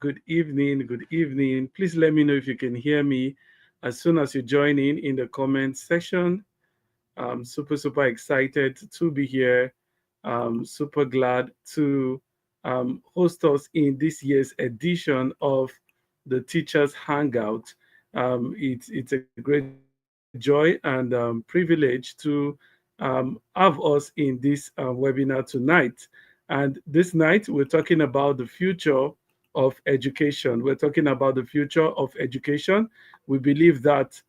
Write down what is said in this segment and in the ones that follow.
Good evening. Good evening. Please let me know if you can hear me as soon as you join in the comment section. I'm super excited to be here. Super glad to host us in this year's edition of the Teachers Hangout. It's a great joy and privilege to have us in this webinar tonight. And this night, we're talking about the future of education. We're talking about the future of education. We believe that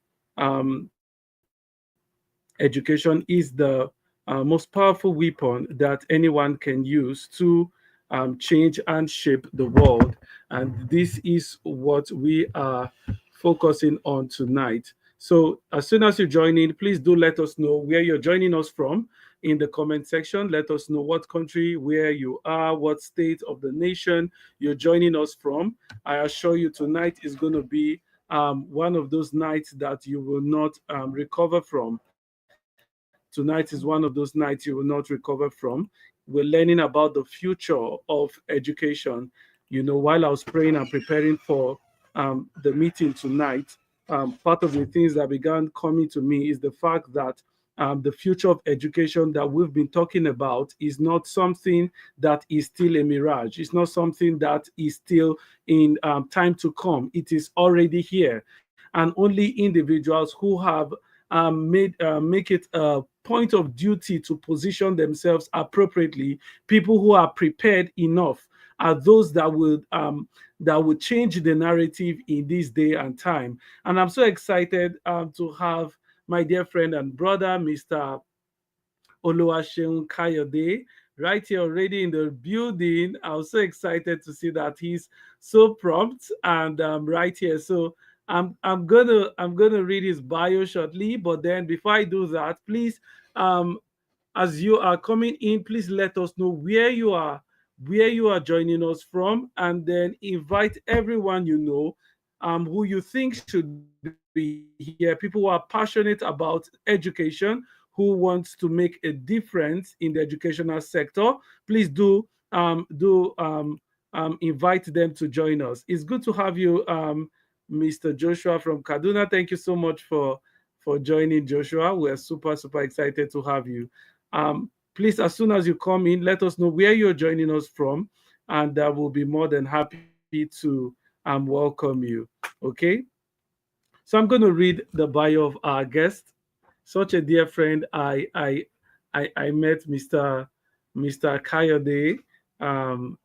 education is the most powerful weapon that anyone can use to change and shape the world. And this is what we are focusing on tonight. So, as soon as you join in, please do let us know where you're joining us from in the comment section. Let us know what country, where you are, what state of the nation you're joining us from. I assure you, tonight is going to be one of those nights that you will not recover from. Tonight is one of those nights you will not recover from. We're learning about the future of education. While I was praying and preparing for the meeting tonight, part of the things that began coming to me is the fact that the future of education that we've been talking about is not something that is still a mirage. It's not something that is still in time to come. It is already here. And only individuals who have make it a point of duty to position themselves appropriately, people who are prepared enough are those that would change the narrative in this day and time. And I'm so excited to have my dear friend and brother, Mr. Oluwaseun Kayode, right here already in the building. I was so excited to see that he's so prompt and right here. So I'm gonna read his bio shortly, but then before I do that, please, um, as you are coming in, please let us know where you are joining us from, and then invite everyone you know, who you think should be here, people who are passionate about education, who wants to make a difference in the educational sector. Please invite them to join us. It's good to have you, Mr. Joshua from Kaduna. Thank you so much for joining, Joshua. We're super excited to have you. Please, as soon as you come in, let us know where you're joining us from, and we'll be more than happy to welcome you. Okay. So I'm going to read the bio of our guest. Such a dear friend. I met Mr. Kayode um,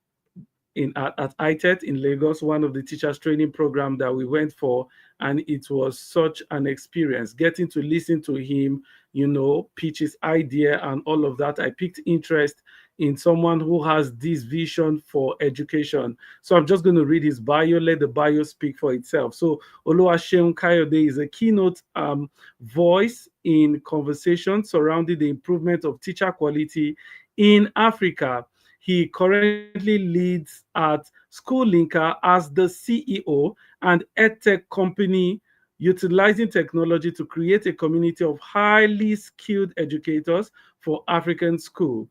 at ITET in Lagos, one of the teachers training program that we went for, and it was such an experience getting to listen to him, pitch his idea and all of that. I picked interest in someone who has this vision for education. So I'm just going to read his bio, let the bio speak for itself. So Oluwaseun Kayode is a keynote voice in conversation surrounding the improvement of teacher quality in Africa. He currently leads at Schoolinka as the CEO and EdTech company, utilizing technology to create a community of highly skilled educators for African school.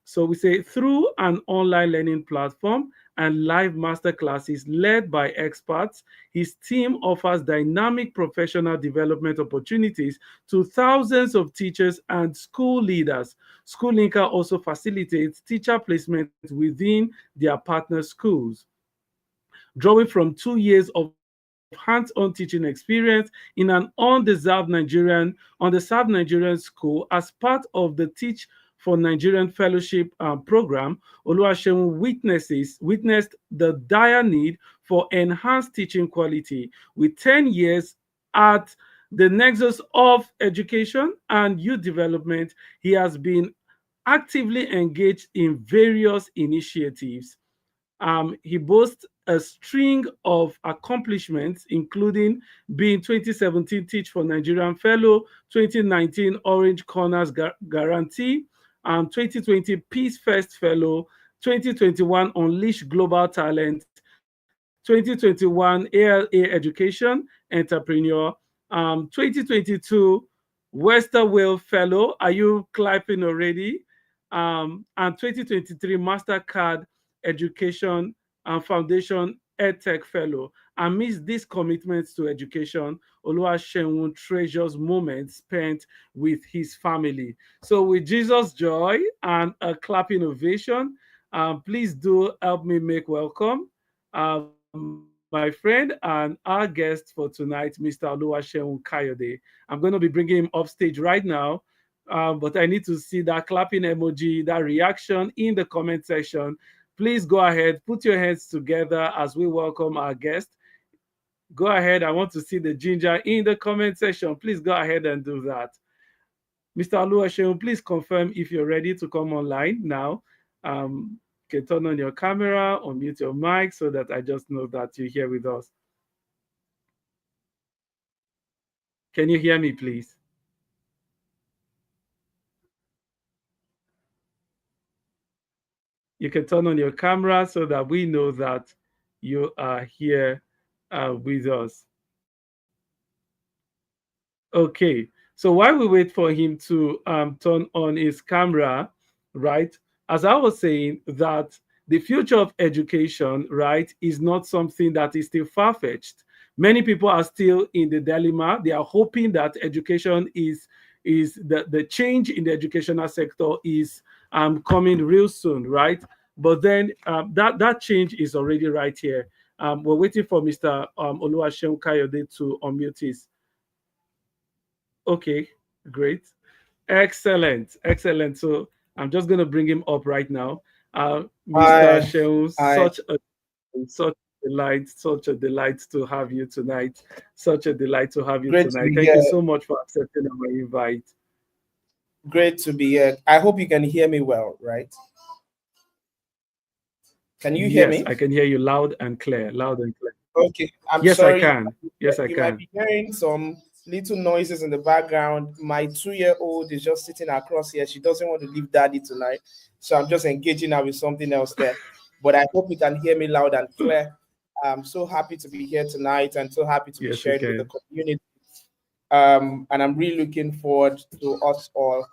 So we say through an online learning platform and live master classes led by experts, his team offers dynamic professional development opportunities to thousands of teachers and school leaders. Schoolinka also facilitates teacher placement within their partner schools, drawing from 2 years of hands-on teaching experience in an underserved Nigerian school as part of the Teach for Nigerian Fellowship program. Oluwaseun witnessed the dire need for enhanced teaching quality. With 10 years at the nexus of education and youth development, he has been actively engaged in various initiatives. He boasts a string of accomplishments, including being 2017 Teach for Nigerian Fellow, 2019 Orange Corners Guarantee, 2020 Peace First Fellow, 2021 Unleash Global Talent, 2021 ALA Education Entrepreneur, 2022 Western Whale Fellow. Are you clapping already? And 2023 MasterCard Education Foundation EdTech Fellow. Amidst these commitments to education, Oluwaseun treasures moments spent with his family. So, with Jesus' joy and a clapping ovation, please do help me make welcome my friend and our guest for tonight, Mr. Oluwaseun Kayode. I'm going to be bringing him up stage right now, but I need to see that clapping emoji, that reaction in the comment section. Please go ahead, put your hands together as we welcome our guest. Go ahead. I want to see the ginger in the comment section. Please go ahead and do that. Mr. Oluwaseun, please confirm if you're ready to come online now. You can turn on your camera, unmute your mic so that I just know that you're here with us. Can you hear me, please? You can turn on your camera so that we know that you are here with us. Okay, so while we wait for him to turn on his camera, right? As I was saying, that the future of education, right, is not something that is still far-fetched. Many people are still in the dilemma. They are hoping that education is the change in the educational sector is coming real soon, right? But then that change is already right here. We're waiting for Mr. Oluwaseun Kayode to unmute his. Okay, great. Excellent, excellent. So I'm just going to bring him up right now. Mr. Hi, Shehu, hi. such a delight to have you tonight. Such a delight to have you Great to tonight. be Thank here. you so much for accepting our invite. Great to be here. I hope you can hear me well, right? Can you hear Yes, me? I can hear you loud and clear, loud and clear. Okay. I'm Yes, I sorry. can. Yes, I You might can. be hearing some little noises in the background. My 2-year-old is just sitting across here. She doesn't want to leave daddy tonight. So I'm just engaging her with something else there. But I hope you can hear me loud and clear. I'm so happy to be here tonight and so happy to be Yes, we sharing with the can. community. And I'm really looking forward to us all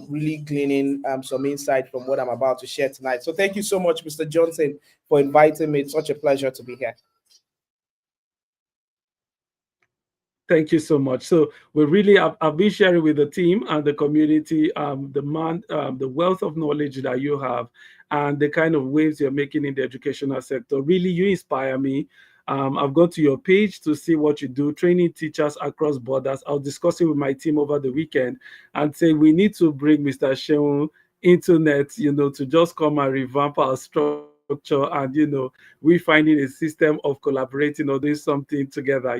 really gleaning some insight from what I'm about to share tonight. So thank you so much, Mr. Johnson, for inviting me. It's such a pleasure to be here. Thank you so much. So we really have been sharing with the team and the community the wealth of knowledge that you have and the kind of waves you're making in the educational sector. Really, you inspire me. I've gone to your page to see what you do, training teachers across borders. I was discussing with my team over the weekend and say we need to bring Mr. Sheung internet, to just come and revamp our structure and we finding a system of collaborating or doing something together.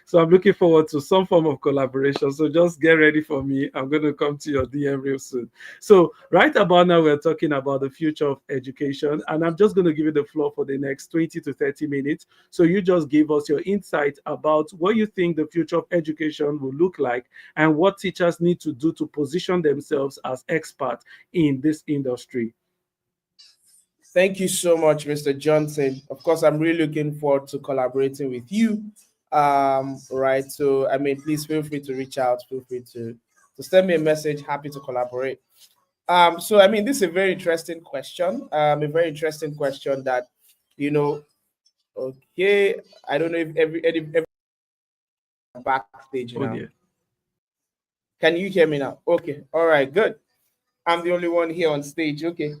So I'm looking forward to some form of collaboration. So just get ready for me. I'm going to come to your DM real soon. So right about now, we're talking about the future of education, and I'm just going to give you the floor for the next 20 to 30 minutes. So you just give us your insight about what you think the future of education will look like and what teachers need to do to position themselves as experts in this industry. Thank you so much, Mr. Johnson. Of course, I'm really looking forward to collaborating with you. Right. So, I mean, please feel free to reach out. Feel free to send me a message. Happy to collaborate. So, I mean, this is a very interesting question. A very interesting question that, you know, okay, I don't know if every backstage Oh now. dear. Can you hear me now? Okay. All right. Good. I'm the only one here on stage. Okay.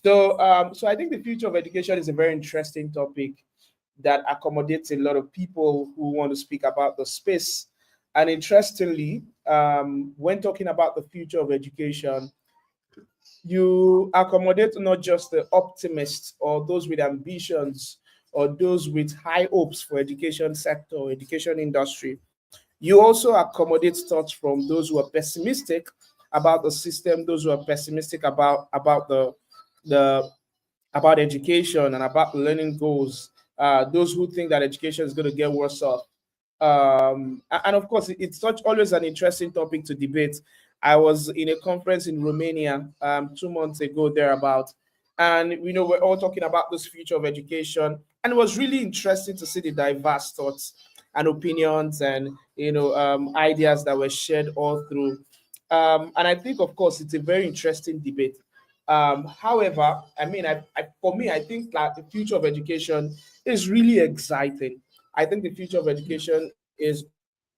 So I think the future of education is a very interesting topic that accommodates a lot of people who want to speak about the space. And interestingly, when talking about the future of education, you accommodate not just the optimists or those with ambitions or those with high hopes for education sector or education industry. You also accommodate thoughts from those who are pessimistic about the system, those who are pessimistic about the about education and about learning goals. Those who think that education is going to get worse off. And of course, it's such always an interesting topic to debate. I was in a conference in Romania 2 months ago, thereabout, and we're all talking about this future of education, and it was really interesting to see the diverse thoughts and opinions and ideas that were shared all through. And I think, of course, it's a very interesting debate. However, I mean, for me, I think that the future of education is really exciting. I think the future of Yeah. education is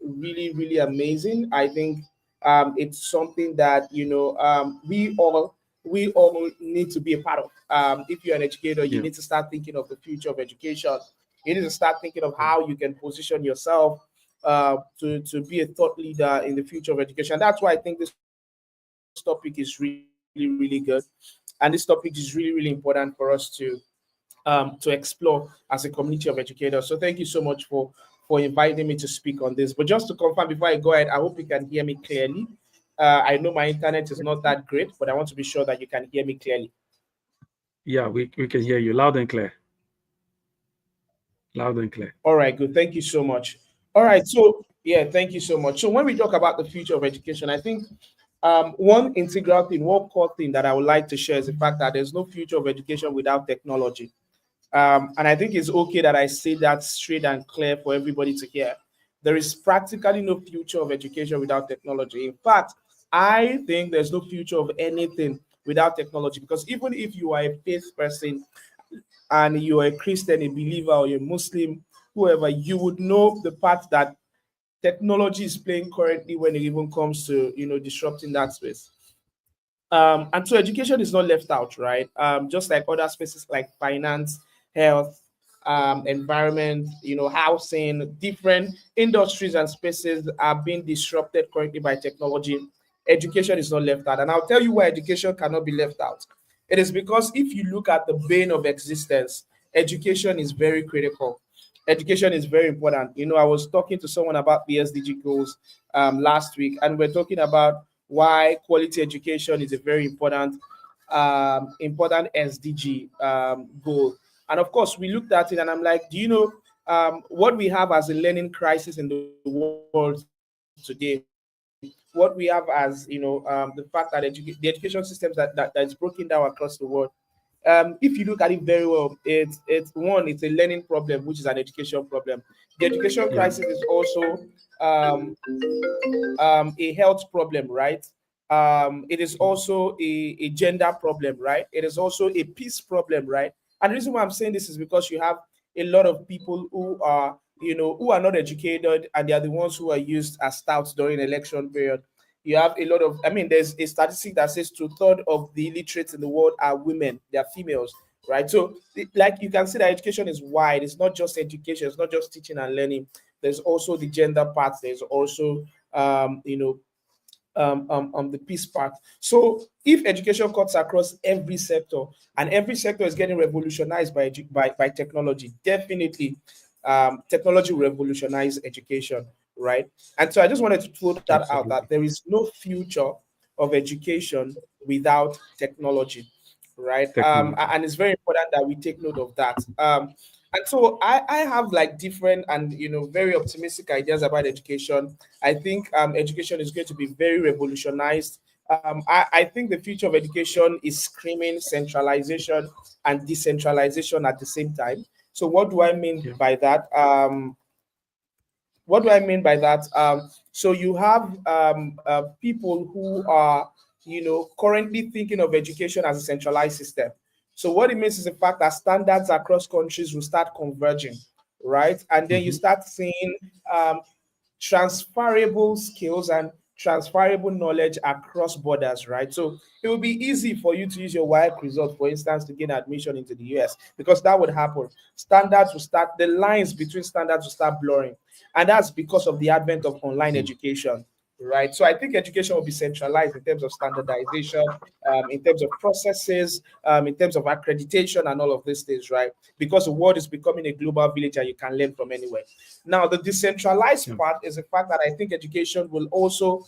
really, really amazing. I think it's something that we all need to be a part of. If you're an educator, you Yeah. need to start thinking of the future of education. You need to start thinking of Yeah. how you can position yourself to be a thought leader in the future of education. That's why I think this topic is really, really good, and this topic is really, really important for us to explore as a community of educators. So thank you so much for inviting me to speak on this. But just to confirm before I go ahead, I hope you can hear me clearly. I know my internet is not that great, but I want to be sure that you can hear me clearly. Yeah, we can hear you loud and clear. Loud and clear. All right, good. Thank you so much. All right, so yeah, thank you so much. So when we talk about the future of education, I think one integral thing, one core thing that I would like to share is the fact that there's no future of education without technology. And I think it's okay that I say that straight and clear for everybody to hear. There is practically no future of education without technology. In fact, I think there's no future of anything without technology, because even if you are a faith person and you're a Christian, a believer, or a Muslim, whoever, you would know the part that technology is playing currently when it even comes to disrupting that space. And so education is not left out, right? Just like other spaces like finance, health, environment, housing, different industries and spaces are being disrupted currently by technology. Education is not left out. And I'll tell you why education cannot be left out. It is because if you look at the bane of existence, education is very critical. Education is very important. I was talking to someone about the SDG goals last week, and we're talking about why quality education is a very important SDG goal. And of course, we looked at it, and I'm like, do you know what we have as a learning crisis in the world today? What we have as the fact that the education systems that is broken down across the world. If you look at it very well, it's a learning problem, which is an education problem. The education crisis Yeah. is also um, a health problem, right? It is also a gender problem, right? It is also a peace problem, right? And the reason why I'm saying this is because you have a lot of people who are not educated, and they are the ones who are used as touts during election period. You have a lot of, I mean, there's a statistic that says two-thirds of the illiterates in the world are women, they are females, right? So, like, you can see that education is wide. It's not just education, it's not just teaching and learning. There's also the gender part. There's also the peace part. So if education cuts across every sector, and every sector is getting revolutionized by technology, definitely technology will revolutionize education, right? And so I just wanted to throw that out, that Absolutely. there is no future of education without technology, right? Technology. And it's very important that we take note of that. And so I have like different and very optimistic ideas about education. I think education is going to be very revolutionized. I think the future of education is screaming centralization and decentralization at the same time. So what do I mean Yeah. by that? What do I mean by that? So you have people who are, currently thinking of education as a centralized system. So what it means is the fact that standards across countries will start converging, right? And then you Hmm. start seeing um, transferable skills and transferable knowledge across borders, right? So it will be easy for you to use your WIAC result, for instance, to gain admission into the US, because that would happen. Standards will start, the lines between standards will start blurring. And that's because of the advent of online education, right? So I think education will be centralized in terms of standardization, in terms of processes, in terms of accreditation, and all of these things, right? Because the world is becoming a global village and you can learn from anywhere. Now, the decentralized Yeah. part is the fact that I think education will also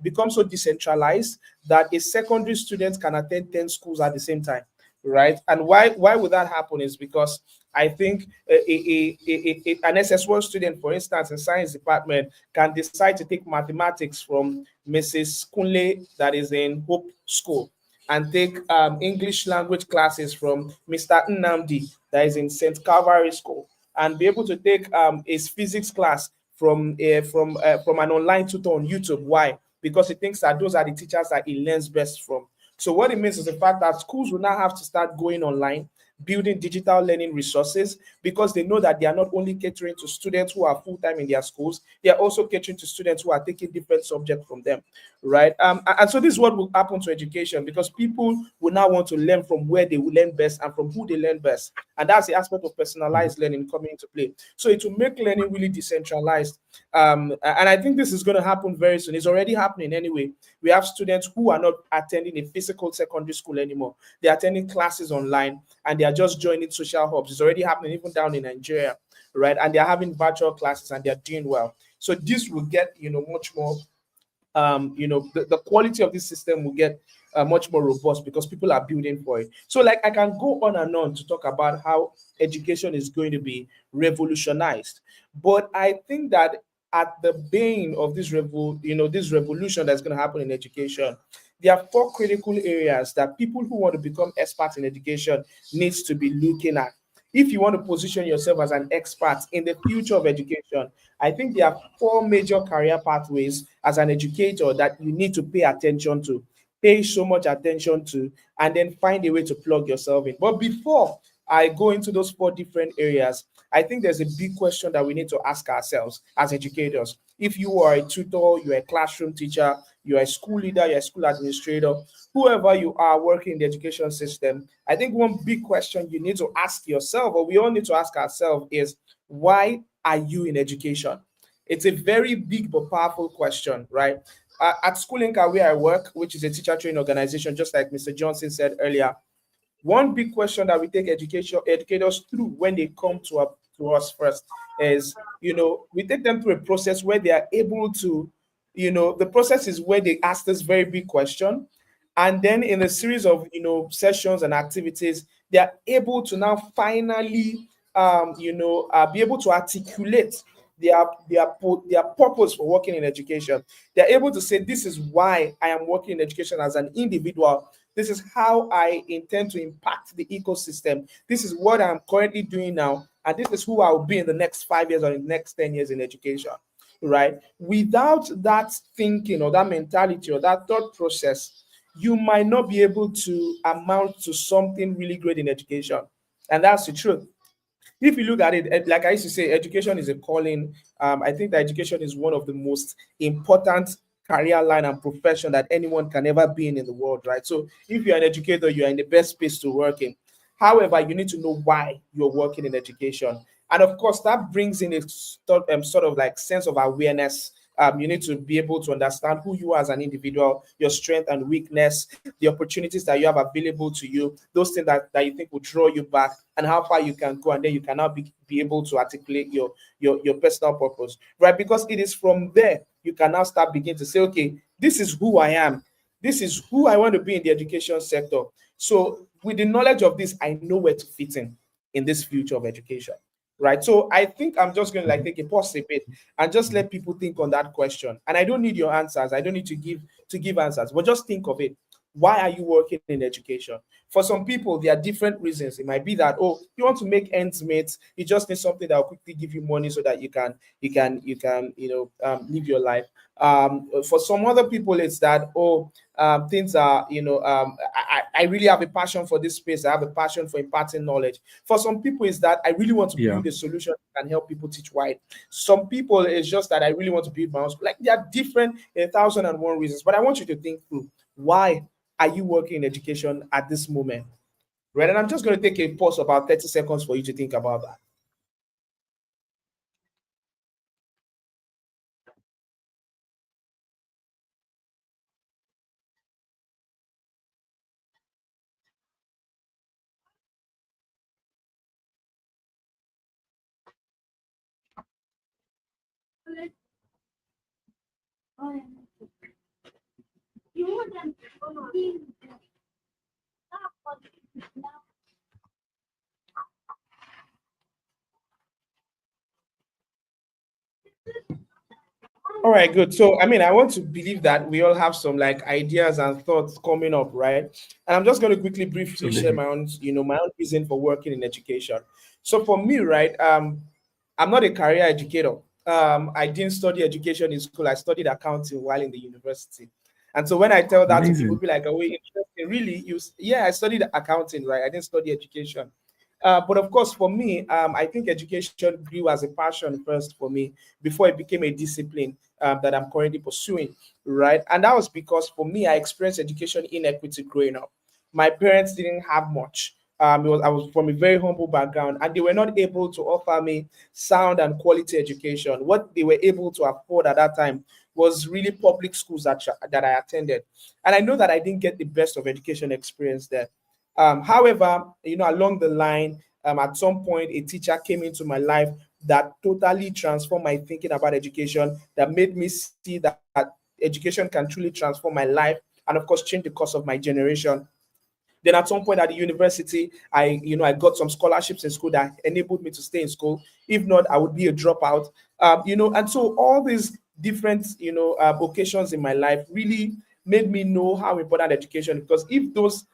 become so decentralized that a secondary student can attend 10 schools at the same time, right? And why would that happen is because I think an SS1 student, for instance, in science department, can decide to take mathematics from Mrs. Kunle, that is in Hope School, and take English language classes from Mr. Nnamdi, that is in St. Calvary School, and be able to take his physics class from an online tutor on YouTube. Why? Because he thinks that those are the teachers that he learns best from. So what it means is the fact that schools will now have to start going online, building digital learning resources, because they know that they are not only catering to students who are full-time in their schools, they are also catering to students who are taking different subjects from them, right? And so this is what will happen to education, because people will now want to learn from where they will learn best and from who they learn best. And that's the aspect of personalized learning coming into play. So it will make learning really decentralized. And I think this is going to happen very soon. It's already happening anyway. We have students who are not attending a physical secondary school anymore. They're attending classes online, and they are just joining social hubs. It's already happening even down in Nigeria, right? And they're having virtual classes and they're doing well. So this will get, much more, the quality of this system will get much more robust because people are building for it. So like I can go on and on to talk about how education is going to be revolutionized. But I think that at the bane of this this revolution that's going to happen in education, there are four critical areas that people who want to become experts in education needs to be looking at. If you want to position yourself as an expert in the future of education, I think there are four major career pathways as an educator that you need to pay attention to, pay so much attention to, and then find a way to plug yourself in. But before I go into those four different areas, I think there's a big question that we need to ask ourselves as educators. If you are a tutor, you're a classroom teacher, you're a school leader, you're a school administrator, whoever you are working in the education system, I think one big question you need to ask yourself, or we all need to ask ourselves, is why are you in education? It's a very big but powerful question, right? At Schoolinka, where I work, which is a teacher training organization, just like Mr. Johnson said earlier, one big question that we take educators through when they come to us first is, we take them through a process where they are able to, the process is where they ask this very big question. And then in a series of, sessions and activities, they are able to now finally, be able to articulate their purpose for working in education. They're able to say, this is why I am working in education as an individual. This is how I intend to impact the ecosystem. This is what I'm currently doing now. And this is who I will be in the next 5 years or in the next 10 years in education, right? Without that thinking or that mentality or that thought process, you might not be able to amount to something really great in education. And that's the truth. If you look at it, like I used to say, education is a calling. I think that education is one of the most important career line and profession that anyone can ever be in the world, right? So if you're an educator, you're in the best space to work in. However, you need to know why you're working in education. And of course, that brings in a sort of like sense of awareness. You need to be able to understand who you are as an individual, your strength and weakness, the opportunities that you have available to you, those things that you think will draw you back, and how far you can go. And then you can now be able to articulate your personal purpose, right? Because it is from there you can now start beginning to say, okay, this is who I am. This is who I want to be in the education sector. So with the knowledge of this, I know where to fit in this future of education, right? So I think I'm just going to like take a pause a bit and just let people think on that question. And I don't need your answers. I don't need to give answers, but just think of it. Why are you working in education? For some people, there are different reasons. It might be that, oh, you want to make ends meet. You just need something that will quickly give you money so that live your life. For some other people, it's that, oh, things are, I really have a passion for this space. I have a passion for imparting knowledge. For some people, it's that I really want to Yeah. build a solution that can help people teach wide. Some people, it's just that I really want to build my own school. Like, there are different 1,001 reasons, but I want you to think through, why are you working in education at this moment? Right. And I'm just going to take a pause about 30 seconds for you to think about that. All right, good. So, I mean, I want to believe that we all have some like ideas and thoughts coming up, right? And I'm just going to quickly, briefly share Absolutely. my own reason for working in education. So, for me, right, I'm not a career educator. I didn't study education in school. I studied accounting while in the university. And so when I tell that to people, Amazing. be like, "Oh, wait, interesting. Really? Yeah, I studied accounting, right? I didn't study education." But of course, for me, I think education grew as a passion first for me before it became a discipline that I'm currently pursuing, right? And that was because for me, I experienced education inequity growing up. My parents didn't have much. I was from a very humble background, and they were not able to offer me sound and quality education. What they were able to afford at that time was really public schools that I attended. And I know that I didn't get the best of education experience there. However, along the line, at some point, a teacher came into my life that totally transformed my thinking about education, that made me see that education can truly transform my life and, of course, change the course of my generation. Then at some point at the university, I got some scholarships in school that enabled me to stay in school. If not, I would be a dropout. And so all these different, occasions in my life really made me know how important education. Because if those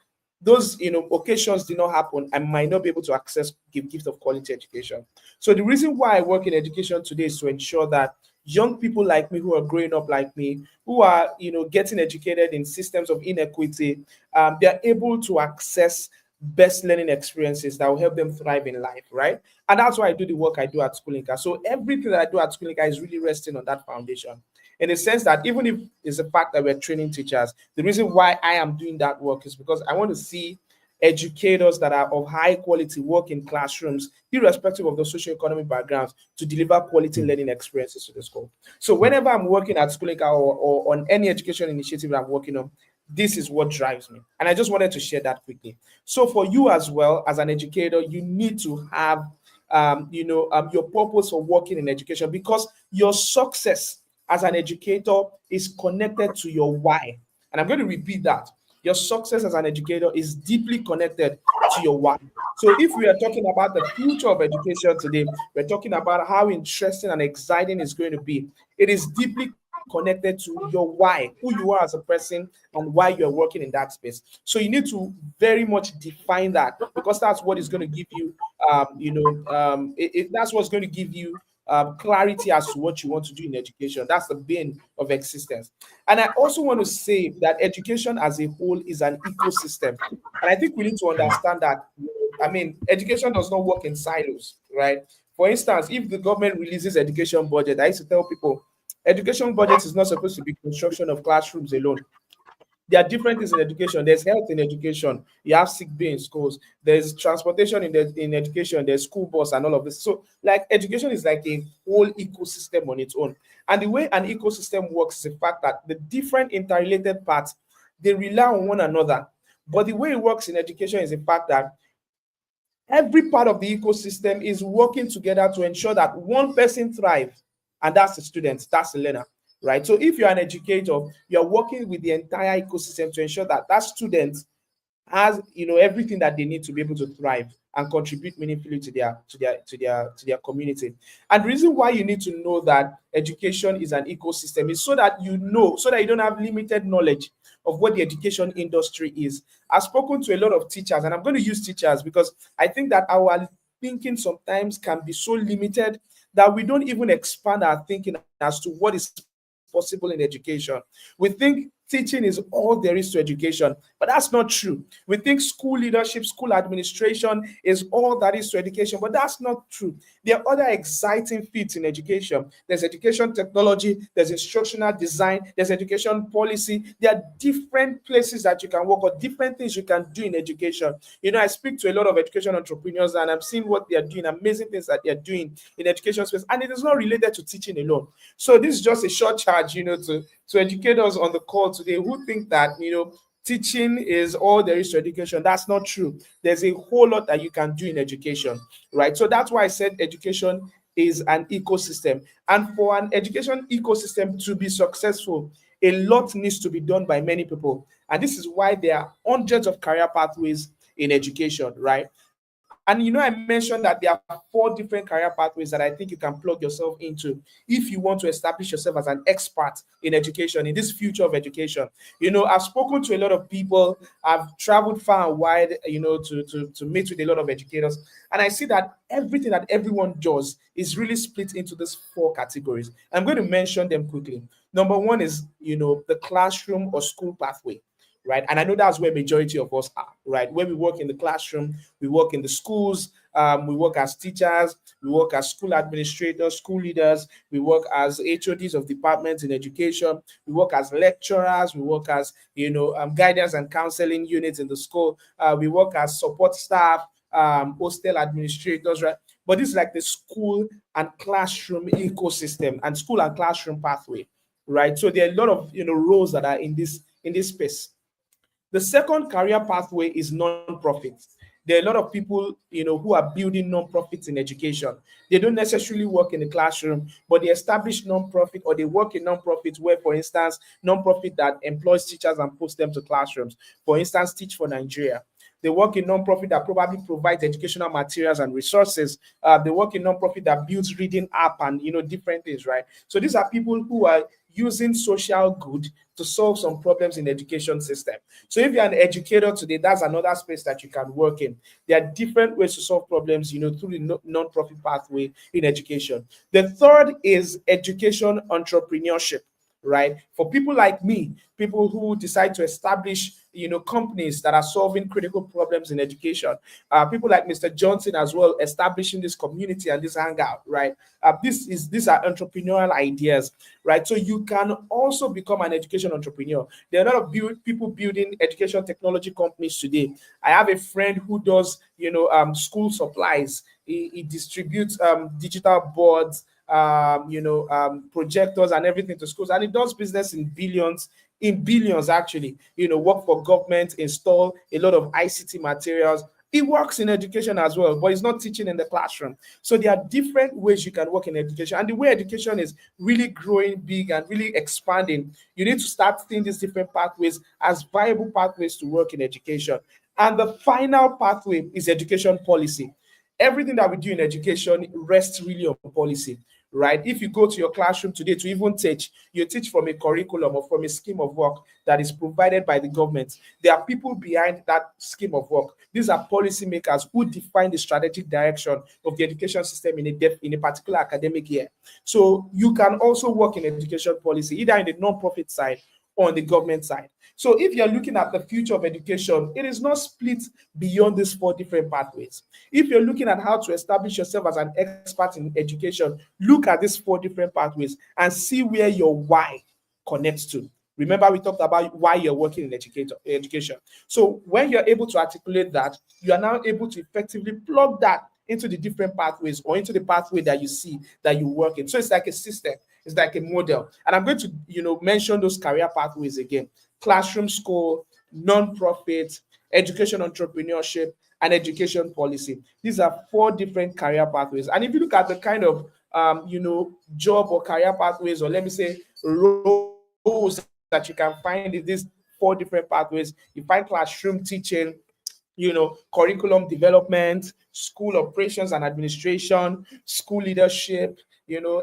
occasions did not happen, I might not be able to access give gift of quality education. So the reason why I work in education today is to ensure that young people like me, who are growing up like me, who are getting educated in systems of inequity, they are able to access best learning experiences that will help them thrive in life, right? And that's why I do the work I do at Schoolinka. So everything that I do at Schoolinka is really resting on that foundation, in the sense that even if it's a fact that we're training teachers, the reason why I am doing that work is because I want to see educators that are of high quality work in classrooms, irrespective of the socioeconomic backgrounds, to deliver quality learning experiences to the school. So whenever I'm working at Schoolinka, or on any education initiative that I'm working on, this is what drives me. And I just wanted to share that quickly. So for you as well, as an educator, you need to have your purpose for working in education, because your success as an educator is connected to your why. And I'm going to repeat that. Your success as an educator is deeply connected to your why. So if we are talking about the future of education today, we're talking about how interesting and exciting it's going to be. It is deeply connected to your why, who you are as a person, and why you're working in that space. So you need to very much define that, because that's what is going to give you, that's what's going to give you clarity as to what you want to do in education. That's the bane of existence. And I also want to say that education as a whole is an ecosystem. And I think we need to understand that, education does not work in silos, right? For instance, if the government releases education budget, I used to tell people, education budget is not supposed to be construction of classrooms alone. There are different things in education. There's health in education. You have sick bay in schools. There's transportation in education. There's school bus and all of this. So, like, education is like a whole ecosystem on its own. And the way an ecosystem works is the fact that the different interrelated parts, they rely on one another. But the way it works in education is the fact that every part of the ecosystem is working together to ensure that one person thrives, and that's the student, that's the learner, right? So if you're an educator, you're working with the entire ecosystem to ensure that that student has everything that they need to be able to thrive and contribute meaningfully to their community. And the reason why you need to know that education is an ecosystem is so that you don't have limited knowledge of what the education industry is. I've spoken to a lot of teachers, and I'm going to use teachers because I think that our thinking sometimes can be so limited that we don't even expand our thinking as to what is possible in education. We think teaching is all there is to education, but that's not true. We think school leadership, school administration is all that is to education, but that's not true. There are other exciting fields in education. There's education technology, there's instructional design, there's education policy. There are different places that you can work, or different things you can do in education. I speak to a lot of education entrepreneurs, and I'm seeing what they are doing, amazing things that they are doing in education space, and it is not related to teaching alone. So this is just a short charge, to educators on the call today who think that teaching is all there is to education. That's not true. There's a whole lot that you can do in education, right? So that's why I said education is an ecosystem. And for an education ecosystem to be successful, a lot needs to be done by many people. And this is why there are hundreds of career pathways in education, right? And I mentioned that there are 4 different career pathways that I think you can plug yourself into if you want to establish yourself as an expert in education, in this future of education. I've spoken to a lot of people, I've traveled far and wide, to meet with a lot of educators, and I see that everything that everyone does is really split into these 4 categories. I'm going to mention them quickly. Number one is, the classroom or school pathway, right? And I know that's where majority of us are, right? Where we work in the classroom, we work in the schools, we work as teachers, we work as school administrators, school leaders, we work as HODs of departments in education, we work as lecturers, we work as, guidance and counseling units in the school, we work as support staff, hostel administrators, right? But this is like the school and classroom ecosystem and school and classroom pathway, right? So there are a lot of roles that are in this space. The second career pathway is non-profit. There are a lot of people, who are building non-profits in education. They don't necessarily work in the classroom, but they establish non-profit or they work in non-profits where, for instance, non-profit that employs teachers and puts them to classrooms. For instance, Teach for Nigeria. They work in non-profit that probably provides educational materials and resources. They work in non-profit that builds reading app and different things, right? So these are people who are using social good to solve some problems in the education system. So if you're an educator today, that's another space that you can work in. There are different ways to solve problems, through the non-profit pathway in education. The third is education entrepreneurship, right? For people like me, people who decide to establish, companies that are solving critical problems in education. People like Mr. Johnson as well, establishing this community and this hangout, right? These are entrepreneurial ideas, right? So you can also become an education entrepreneur. There are a lot of people building education technology companies today. I have a friend who does, school supplies. He distributes digital boards, projectors and everything to schools, and it does business in billions actually. Work for government, install a lot of ICT materials. It works in education as well, but it's not teaching in the classroom. So there are different ways you can work in education, and the way education is really growing big and really expanding, you need to start seeing these different pathways as viable pathways to work in education. And the final pathway is education policy. Everything that we do in education rests really on policy, right? If you go to your classroom today to even teach, you teach from a curriculum or from a scheme of work that is provided by the government. There are people behind that scheme of work. These are policymakers who define the strategic direction of the education system in a particular academic year. So you can also work in education policy, either in the non-profit side or on the government side. So if you're looking at the future of education, it is not split beyond these four different pathways. If you're looking at how to establish yourself as an expert in education, look at these four different pathways and see where your why connects to. Remember, we talked about why you're working in education. So when you're able to articulate that, you are now able to effectively plug that into the different pathways or into the pathway that you see that you work in. So it's like a system. It's like a model. And I'm going to, mention those career pathways again: classroom, school, non-profit, education entrepreneurship, and education policy. These are four different career pathways. And if you look at the kind of, job or career pathways, or let me say roles that you can find in these four different pathways, you find classroom teaching, curriculum development, school operations and administration, school leadership,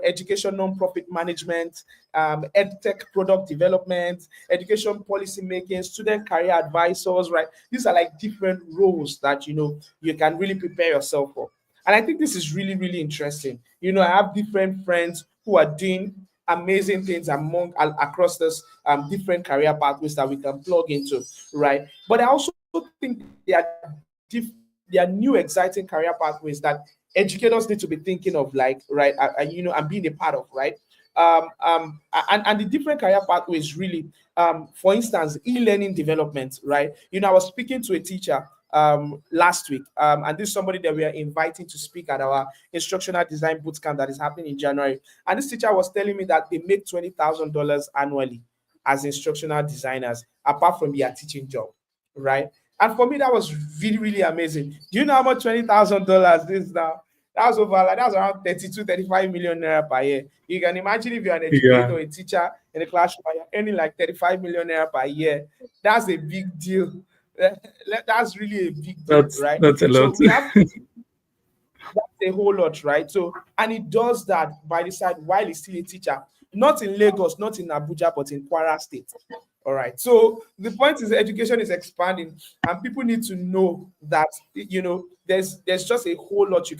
education non-profit management, edtech product development, education policy making, student career advisors, right? These are like different roles that, you can really prepare yourself for. And I think this is really, really interesting. I have different friends who are doing amazing things across this different career pathways that we can plug into, right? But I also think there are new exciting career pathways that educators need to be thinking of, like, right, and being a part of, right? And the different career pathways really, for instance, e-learning development, right? I was speaking to a teacher last week, and this is somebody that we are inviting to speak at our instructional design bootcamp that is happening in January. And this teacher was telling me that they make $20,000 annually as instructional designers, apart from their teaching job, right? And for me, that was really, really amazing. Do you know how much $20,000 is now? That's around 32, 35 million naira per year. You can imagine if you're an Yeah, educator, a teacher in a classroom, and you're earning like 35 million naira per year. That's a big deal. That's really a big deal, right? that's a So lot. we have that's a whole lot, right? So, and he does that by the side while he's still a teacher, not in Lagos, not in Abuja, but in Kwara State. All right. So the point is education is expanding, and people need to know that, there's just a whole lot you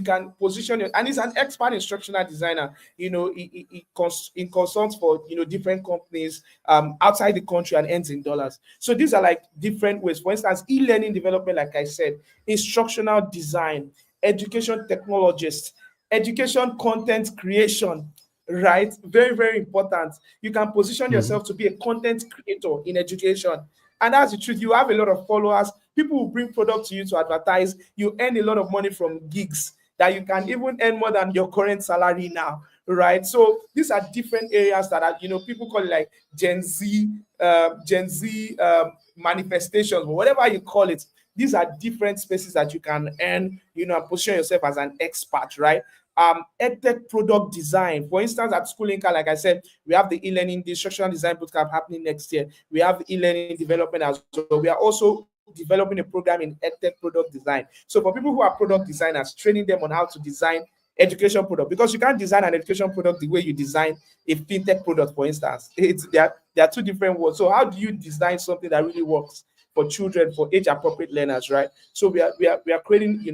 can position it. And he's an expert instructional designer. He consults for different companies outside the country and earns in dollars. So these are like different ways. For instance, e-learning development, like I said, instructional design, education technologist, education content creation, right? Very, very important. You can position Mhm. yourself to be a content creator in education. And that's the truth. You have a lot of followers. People will bring product to you to advertise. You earn a lot of money from gigs that you can even earn more than your current salary now, right? So these are different areas that are, people call it like Gen Z manifestations, or whatever you call it. These are different spaces that you can earn, and position yourself as an expert, right? EdTech product design. For instance, at Schoolinka, like I said, we have the e-learning, the instructional design bootcamp happening next year. We have e-learning development as well. We are also developing a program in EdTech product design. So for people who are product designers, training them on how to design education product, because you can't design an education product the way you design a fintech product, for instance. There are two different words. So how do you design something that really works for children, for age appropriate learners, right? So we are creating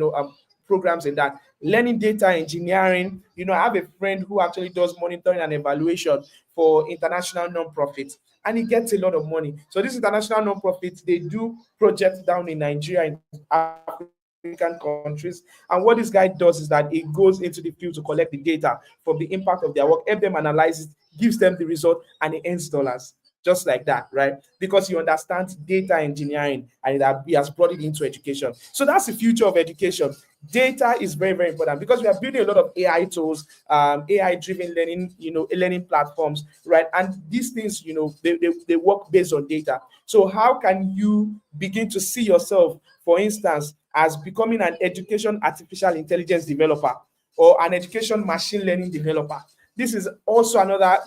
programs in that. Learning data engineering. I have a friend who actually does monitoring and evaluation for international non-profits, and he gets a lot of money. So this international non-profits, they do projects down in Nigeria, in African countries. And what this guy does is that he goes into the field to collect the data from the impact of their work, help them analyze it, gives them the result, and he earns dollars. Just like that, right? Because he understands data engineering, and he has brought it into education. So that's the future of education. Data is very, very important, because we are building a lot of AI tools, AI driven learning, learning platforms, right? And these things, they work based on data. So how can you begin to see yourself, for instance, as becoming an education artificial intelligence developer, or an education machine learning developer? This is also another,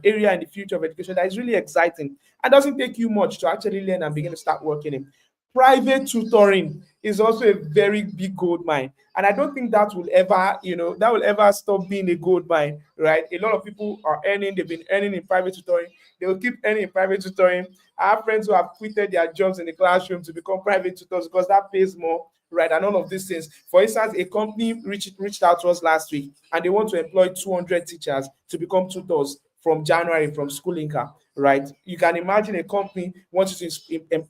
area in the future of education that is really exciting, and doesn't take you much to actually learn and begin to start working in. Private tutoring is also a very big gold mine, and I don't think that will ever stop being a gold mine, right? A lot of people are earning, they've been earning in private tutoring, they will keep earning in private tutoring. I have friends who have quitted their jobs in the classroom to become private tutors because that pays more, right? And all of these things. For instance, a company reached out to us last week, and they want to employ 200 teachers to become tutors from January, from Schoolinka, right? You can imagine a company wants to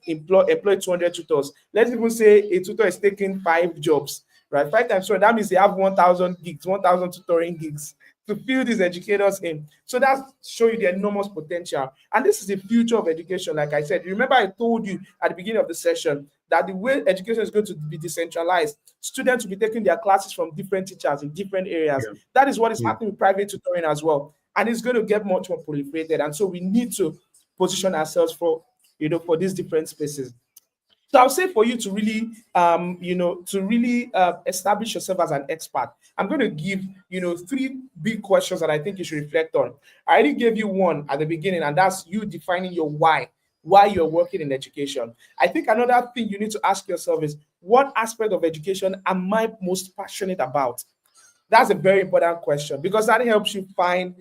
employ 200 tutors. Let's even say a tutor is taking 5 jobs, right? 5 times 200, that means they have 1,000 gigs, 1,000 tutoring gigs to fill these educators in. So that's show you the enormous potential. And this is the future of education. Like I said, remember I told you at the beginning of the session that the way education is going to be decentralized, students will be taking their classes from different teachers in different areas. Yeah. That is what is Yeah. happening with private tutoring as well. And it's going to get much more proliferated. And so we need to position ourselves for these different spaces. So I'll say for you to really, establish yourself as an expert, I'm going to give, 3 big questions that I think you should reflect on. I already gave you one at the beginning, and that's you defining your why you're working in education. I think another thing you need to ask yourself is, what aspect of education am I most passionate about? That's a very important question, because that helps you find,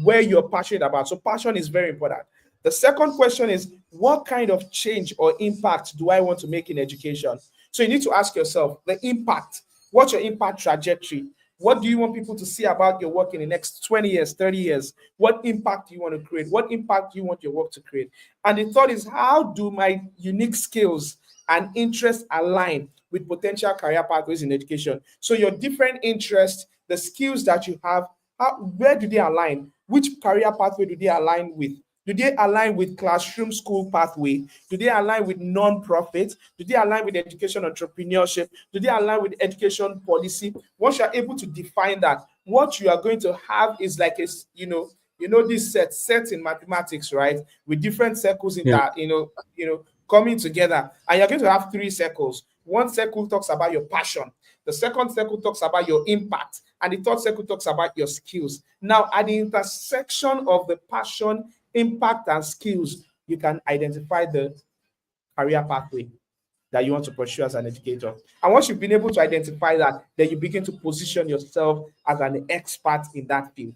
where you're passionate about. So passion is very important. The second question is, what kind of change or impact do I want to make in education? So you need to ask yourself the impact. What's your impact trajectory? What do you want people to see about your work in the next 20 years, 30 years? What impact do you want to create? What impact do you want your work to create? And the third is, how do my unique skills and interests align with potential career pathways in education? So your different interests, the skills that you have, where do they align? Which career pathway do they align with? Do they align with classroom school pathway? Do they align with non-profit? Do they align with education entrepreneurship? Do they align with education policy? Once you're able to define that, what you are going to have is like this set in mathematics, right? With different circles Yeah. coming together, and you're going to have 3 circles. One circle talks about your passion, the second circle talks about your impact, and the third circle talks about your skills. Now, at the intersection of the passion, impact, and skills, you can identify the career pathway that you want to pursue as an educator. And once you've been able to identify that, then you begin to position yourself as an expert in that field.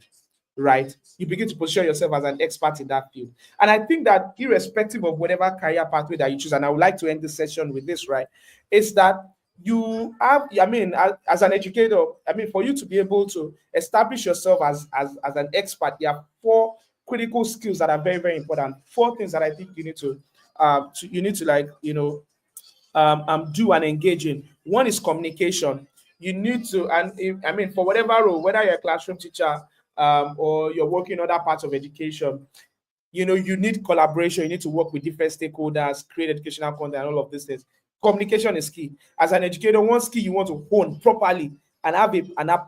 right? You begin to position yourself as an expert in that field. And I think that irrespective of whatever career pathway that you choose, and I would like to end this session with this, right? Is that you have, I mean, as an educator, I mean, for you to be able to establish yourself as an expert, you have four critical skills that are very, very important. Four things that I think you need to like, do and engage in. One is communication. You need to, and I mean, for whatever role, whether you're a classroom teacher, or you're working in other parts of education, you need collaboration. You need to work with different stakeholders, create educational content, and all of these things. Communication is key. As an educator, one skill you want to hone properly and have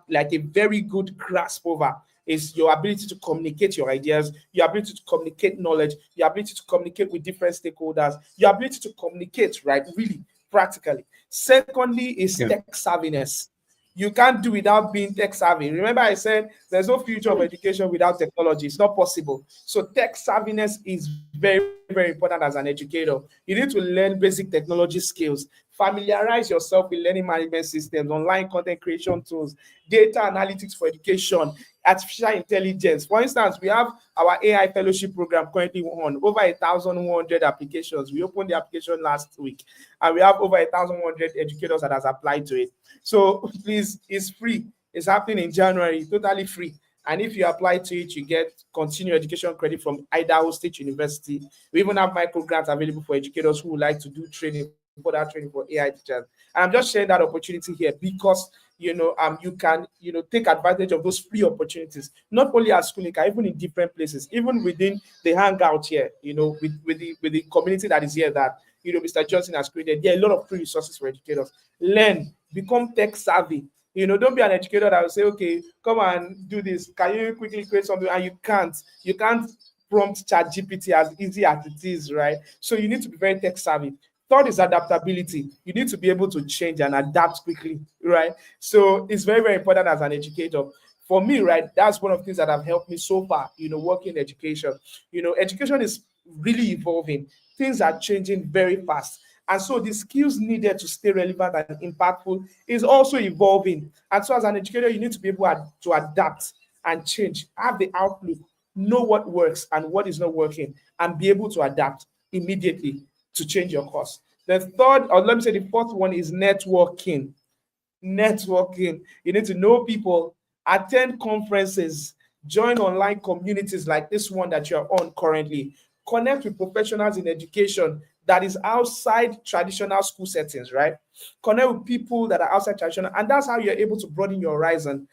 like a very good grasp over is your ability to communicate your ideas, your ability to communicate knowledge, your ability to communicate with different stakeholders, your ability to communicate, right, really practically. Secondly is Yeah. tech savviness. You can't do without being tech savvy. Remember, I said there's no future of education without technology. It's not possible. So tech savviness is very, very important as an educator. You need to learn basic technology skills, familiarize yourself with learning management systems, online content creation tools, data analytics for education, artificial intelligence. For instance, we have our AI fellowship program currently on over 1,100 applications. We opened the application last week, and we have over 1,100 educators that has applied to it. So please, it's free. It's happening in January, totally free. And if you apply to it, you get continuing education credit from Idaho State University. We even have micro grants available for educators who would like to do training, further training for AI teachers. And I'm just sharing that opportunity here because you can take advantage of those free opportunities, not only at Schoolinka, even in different places, even within the hangout here, with the community that is here that Mr. Johnson has created. There are a lot of free resources for educators. Learn, become tech savvy. Don't be an educator that will say, okay, come and do this. Can you quickly create something? And you can't. You can't prompt ChatGPT as easy as it is, right? So you need to be very tech savvy. Third is adaptability. You need to be able to change and adapt quickly, right? So it's very, very important as an educator. For me, right, that's one of the things that have helped me so far, working in education. Education is really evolving. Things are changing very fast. And so the skills needed to stay relevant and impactful is also evolving. And so as an educator, you need to be able to adapt and change, have the outlook, know what works and what is not working, and be able to adapt immediately to change your course. The third, or let me say the fourth one is networking. Networking. You need to know people, attend conferences, join online communities like this one that you're on currently, connect with professionals in education that is outside traditional school settings, right? Connect with people that are outside traditional, and that's how you're able to broaden your horizon,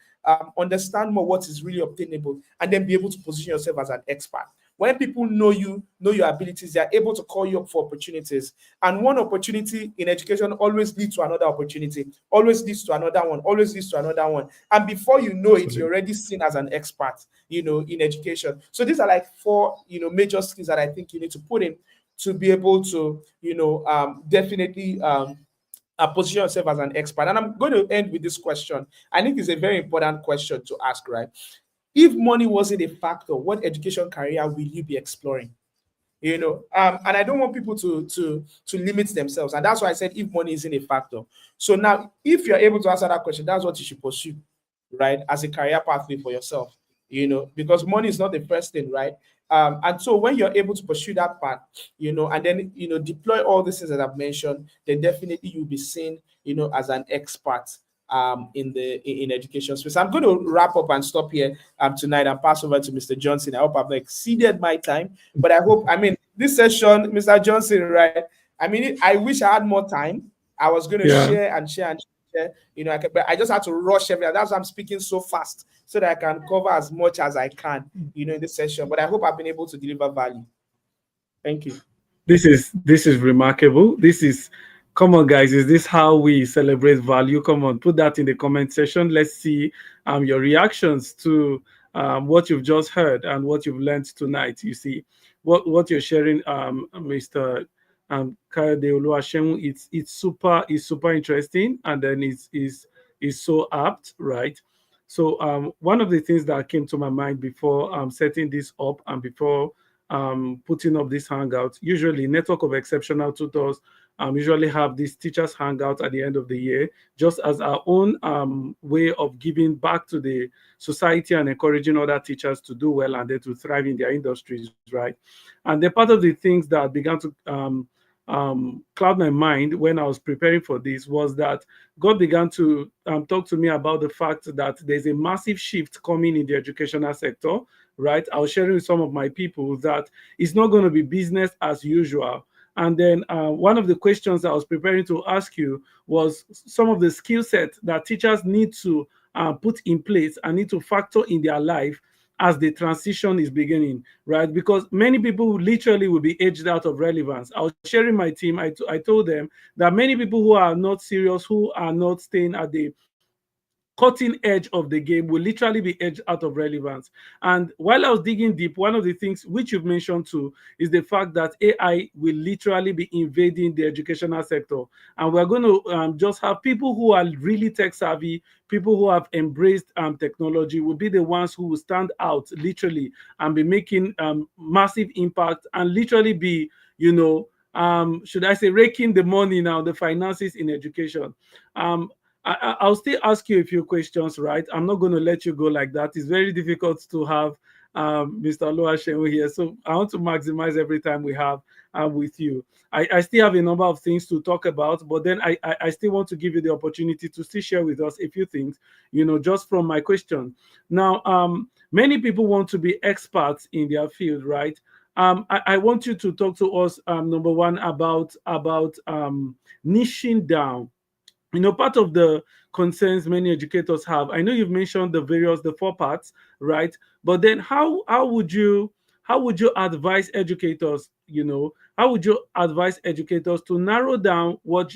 understand more what is really obtainable, and then be able to position yourself as an expert. When people know you, know your abilities, they are able to call you up for opportunities. And one opportunity in education always leads to another opportunity, always leads to another one, always leads to another one. And before you know it, you're already seen as an expert, in education. So these are like four, major skills that I think you need to put in to be able to, definitely position yourself as an expert. And I'm going to end with this question. I think it's a very important question to ask, right? If money wasn't a factor, what education career will you be exploring? And I don't want people to limit themselves, and that's why I said if money isn't a factor. So now, if you're able to answer that question, that's what you should pursue, right, as a career pathway for yourself. Because money is not the first thing, right? And so when you're able to pursue that path, and then deploy all these things that I've mentioned, then definitely you'll be seen, as an expert in education space. I'm going to wrap up and stop here tonight and pass over to Mr. Johnson. I hope I've exceeded my time, but I mean, this session, Mr. Johnson, right? I mean, I wish I had more time. I was going to share and share and share, but I just had to rush everything. That's why I'm speaking so fast so that I can cover as much as I can, in this session. But I hope I've been able to deliver value. Thank you. This is remarkable. This is Come on, guys. Is this how we celebrate value? Come on, put that in the comment section. Let's see your reactions to what you've just heard and what you've learned tonight. You see, what you're sharing, Mr. Kayode Oluwaseun, it's super interesting, and then it's so apt, right? So one of the things that came to my mind before setting this up and before putting up this hangout. Usually, Network of Exceptional Tutors usually have this Teachers Hangout at the end of the year, just as our own way of giving back to the society and encouraging other teachers to do well and then to thrive in their industries, right? And then part of the things that began to cloud my mind when I was preparing for this was that God began to talk to me about the fact that there's a massive shift coming in the educational sector, right? I was sharing with some of my people that it's not going to be business as usual. And then one of the questions I was preparing to ask you was some of the skill sets that teachers need to put in place and need to factor in their life as the transition is beginning, right? Because many people literally will be aged out of relevance. I was sharing my team, I told them that many people who are not serious, who are not staying at the cutting edge of the game will literally be edged out of relevance. And while I was digging deep, one of the things which you've mentioned too is the fact that AI will literally be invading the educational sector. And we're going to just have people who are really tech savvy, people who have embraced technology will be the ones who will stand out literally and be making massive impact and literally be, should I say, raking the money now, the finances in education. I'll still ask you a few questions, right? I'm not going to let you go like that. It's very difficult to have Mr. Oluwaseun here. So I want to maximize every time we have with you. I still have a number of things to talk about, but then I still want to give you the opportunity to still share with us a few things, just from my question. Now, many people want to be experts in their field, right? I want you to talk to us, number one, about niching down. Part of the concerns many educators have, I know you've mentioned the 4 parts, right? But then how would you advise educators, how would you advise educators to narrow down what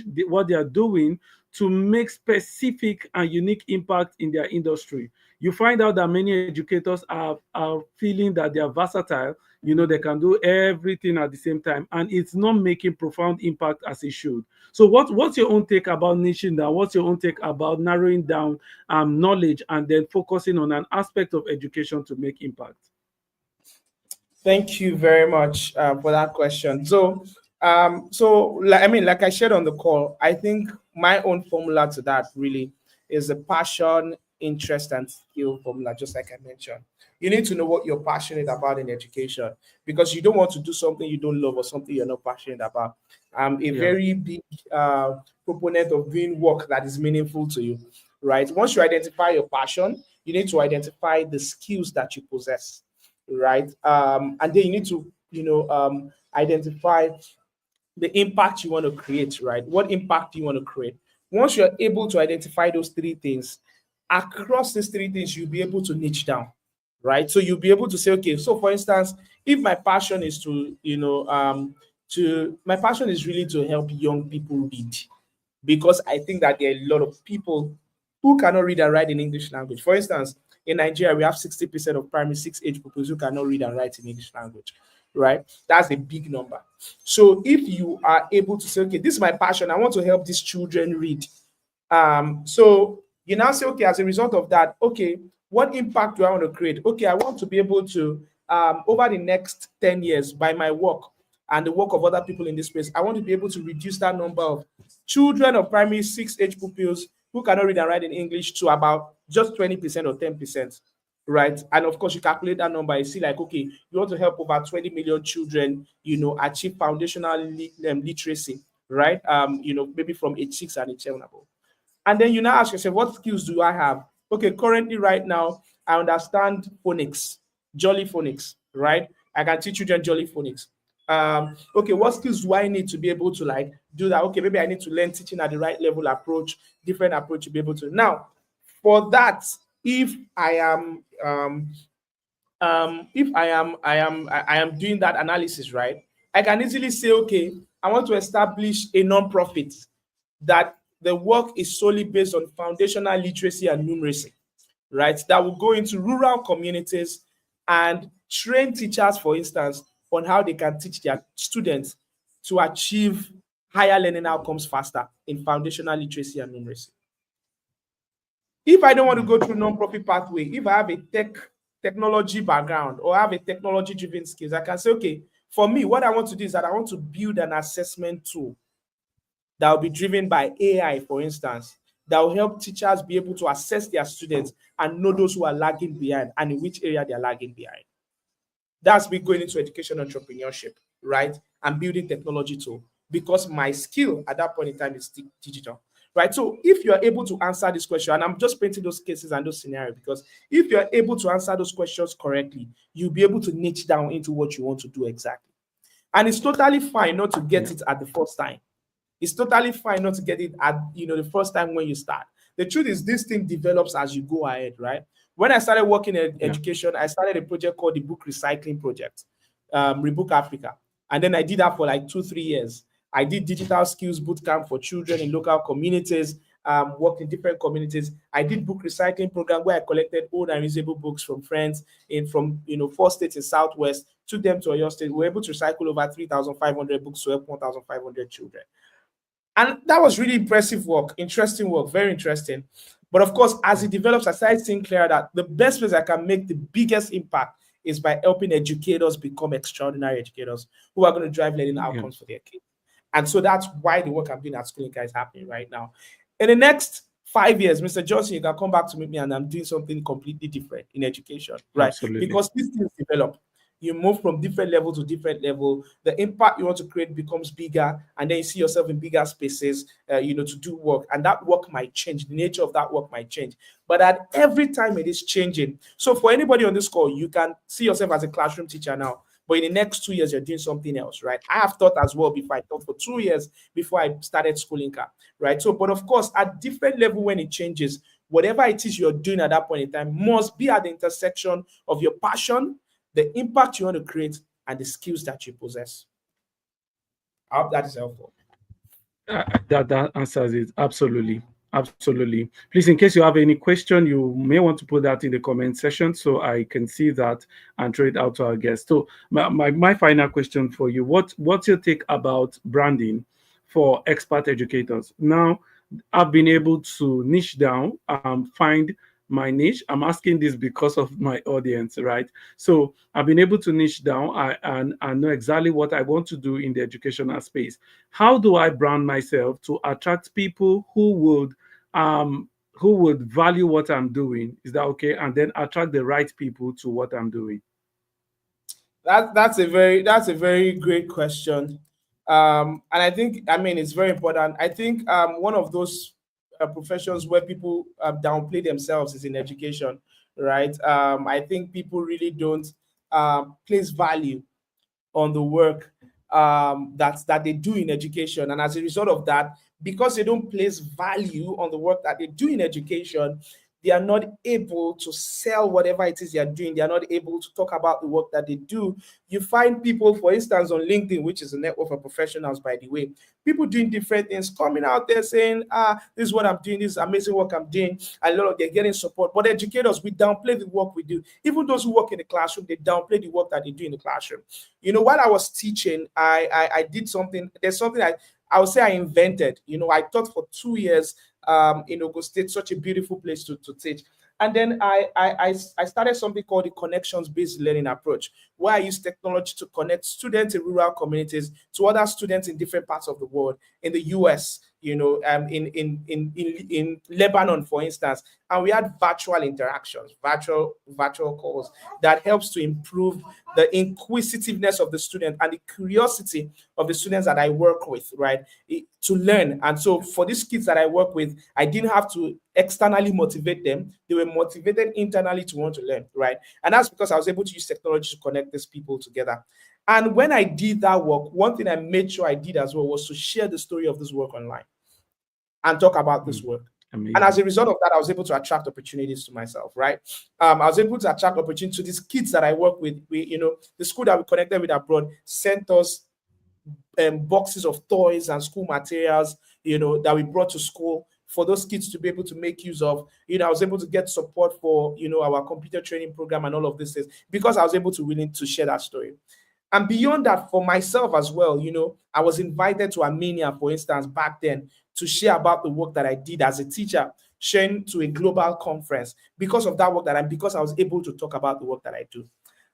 they are doing to make specific and unique impact in their industry? You find out that many educators are feeling that they are versatile, they can do everything at the same time, and it's not making profound impact as it should. So what's your own take about niching down? What's your own take about narrowing down knowledge and then focusing on an aspect of education to make impact? Thank you very much for that question. Like I shared on the call, I think my own formula to that really is a passion, interest, and skill formula, just like I mentioned. You need to know what you're passionate about in education because you don't want to do something you don't love or something you're not passionate about. I'm a Yeah. very big proponent of doing work that is meaningful to you, right? Once you identify your passion, you need to identify the skills that you possess, right? And then you need to, identify the impact you want to create, right? What impact do you want to create? Once you're able to identify those 3 things, across these 3 things, you'll be able to niche down, right? So you'll be able to say, okay, so for instance, if my passion is my passion is really to help young people read, because I think that there are a lot of people who cannot read and write in English language. For instance, in Nigeria, we have 60% of primary 6 age pupils who cannot read and write in English language, right? That's a big number. So if you are able to say, okay, this is my passion, I want to help these children read. So you now say, okay, as a result of that, okay, what impact do I want to create? Okay, I want to be able to, over the next 10 years, by my work and the work of other people in this space, I want to be able to reduce that number of children of primary 6 age pupils who cannot read and write in English to about just 20% or 10%, right? And of course, you calculate that number, you see like, okay, you want to help over 20 million children, achieve foundational literacy, right? Maybe from age 6 and age 7 above. And then you now ask yourself, what skills do I have? Okay, currently right now, I understand phonics, jolly phonics, right? I can teach children jolly phonics. Okay, what skills do I need to be able to like do that? Okay, maybe I need to learn teaching at the right level approach, different approach to be able to. Now, for that, if I am doing that analysis, right, I can easily say, okay, I want to establish a non-profit that the work is solely based on foundational literacy and numeracy, right? That will go into rural communities and train teachers, for instance, on how they can teach their students to achieve higher learning outcomes faster in foundational literacy and numeracy. If I don't want to go through non-profit pathway, if I have a tech technology background or have a technology driven skills, I can say, okay, for me, what I want to do is that I want to build an assessment tool that will be driven by AI, for instance, that will help teachers be able to assess their students and know those who are lagging behind and in which area they are lagging behind. That's me going into education entrepreneurship, right? And building technology tool, because my skill at that point in time is digital, right? So if you are able to answer this question, and I'm just painting those cases and those scenarios, because if you are able to answer those questions correctly, you'll be able to niche down into what you want to do exactly. And it's totally fine not to get it at the first time. It's totally fine not to get it at the first time when you start. The truth is, this thing develops as you go ahead, right? When I started working in education, I started a project called the Book Recycling Project, Rebook Africa. And then I did that for like 2-3 years. I did digital skills bootcamp for children in local communities, worked in different communities. I did book recycling program where I collected old and usable books from friends from 4 states in Southwest, took them to Oyo State. We were able to recycle over 3,500 books to help 1,500 children. And that was really impressive work, interesting work, very interesting. But of course, as it develops, I started seeing clearer that the best place I can make the biggest impact is by helping educators become extraordinary educators who are going to drive learning outcomes for their kids. And so that's why the work I'm doing at Schoolinka is happening right now. In the next 5 years, Mr. Johnson, you can come back to meet me and I'm doing something completely different in education, right? Absolutely. Because these things develop. You move from different level to different level. The impact you want to create becomes bigger, and then you see yourself in bigger spaces, to do work. And that work might change. The nature of that work might change. But at every time it is changing. So for anybody on this call, you can see yourself as a classroom teacher now. But in the next 2 years, you're doing something else, right? I have taught as well before. I taught for 2 years before I started Schoolinka, right? So, but of course, at different level when it changes, whatever it is you're doing at that point in time must be at the intersection of your passion, the impact you want to create, and the skills that you possess. I hope that is helpful. That answers it. Absolutely. Absolutely. Please, in case you have any question, you may want to put that in the comment section so I can see that and throw it out to our guests. So my final question for you, what's your take about branding for expert educators? Now, I've been able to niche down, find my niche. I'm asking this because of my audience, right? So I've been able to niche down and know exactly what I want to do in the educational space. How do I brand myself to attract people who would value what I'm doing? Is that okay? And then attract the right people to what I'm doing. That's a very great question. And I think, it's very important. I think one of those professions where people downplay themselves is in education, right? I think people really don't place value on the work that they do in education. And as a result of that, because they don't place value on the work that they do in education, they are not able to sell whatever it is they are doing. They are not able to talk about the work that they do. You find people, for instance, on LinkedIn, which is a network for professionals, by the way, people doing different things, coming out there saying, this is what I'm doing, this is amazing work I'm doing. A lot of they're getting support. But educators, we downplay the work we do. Even those who work in the classroom, they downplay the work that they do in the classroom. While I was teaching, I did something. There's something I would say I invented. I taught for 2 years in Ogo State, such a beautiful place to teach. And then I started something called the connections-based learning approach, where I use technology to connect students in rural communities to other students in different parts of the world, in the US, in Lebanon, for instance. And we had virtual interactions, virtual calls that helps to improve the inquisitiveness of the student and the curiosity of the students that I work with, right, to learn. And so for these kids that I work with, I didn't have to externally motivate them. They were motivated internally to want to learn, right? And that's because I was able to use technology to connect these people together. And when I did that work, one thing I made sure I did as well was to share the story of this work online and talk about this work. Amazing. And as a result of that, I was able to attract opportunities to myself, right? I was able to attract opportunities to these kids that I work with. The school that we connected with abroad sent us boxes of toys and school materials, that we brought to school for those kids to be able to make use of. I was able to get support for, our computer training program and all of this things because I was able to willing to share that story. And beyond that, for myself as well, I was invited to Armenia, for instance, back then to share about the work that I did as a teacher, sharing to a global conference because of that work because I was able to talk about the work that I do.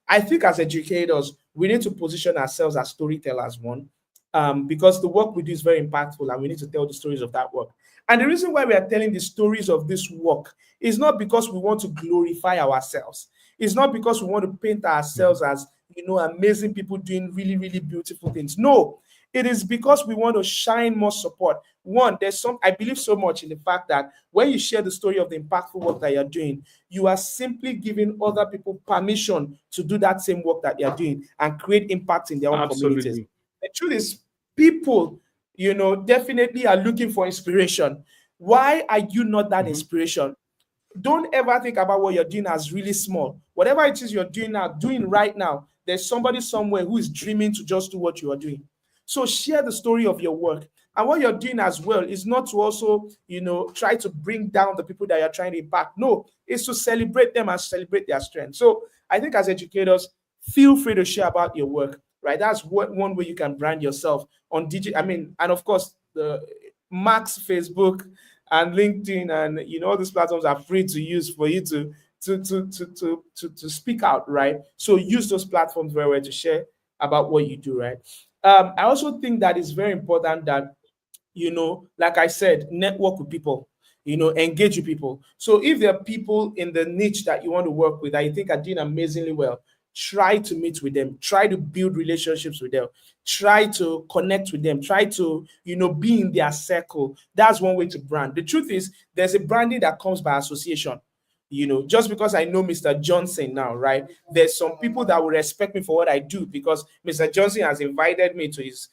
I think as educators, we need to position ourselves as storytellers, one, because the work we do is very impactful and we need to tell the stories of that work. And the reason why we are telling the stories of this work is not because we want to glorify ourselves. It's not because we want to paint ourselves as, amazing people doing really, really beautiful things. No, it is because we want to shine more support. One, I believe so much in the fact that when you share the story of the impactful work that you're doing, you are simply giving other people permission to do that same work that you're doing and create impact in their own communities. Absolutely. The truth is, people, definitely are looking for inspiration. Why are you not that inspiration? Don't ever think about what you're doing as really small. Whatever it is you're doing right now, there's somebody somewhere who is dreaming to just do what you are doing. So share the story of your work. And what you're doing as well is not to also, try to bring down the people that you're trying to impact. No, it's to celebrate them and celebrate their strength. So I think as educators, feel free to share about your work, right? That's one way you can brand yourself on digital. And of course, the Max Facebook and LinkedIn and all these platforms are free to use for you to speak out, right? So use those platforms very well to share about what you do, right? I also think that it's very important that like I said, network with people, engage with people. So if there are people in the niche that you want to work with that you think are doing amazingly well, try to meet with them, try to build relationships with them, try to connect with them, try to, be in their circle. That's one way to brand. The truth is, there's a branding that comes by association. Just because I know Mr. Johnson now, right? There's some people that will respect me for what I do because Mr. Johnson has invited me to his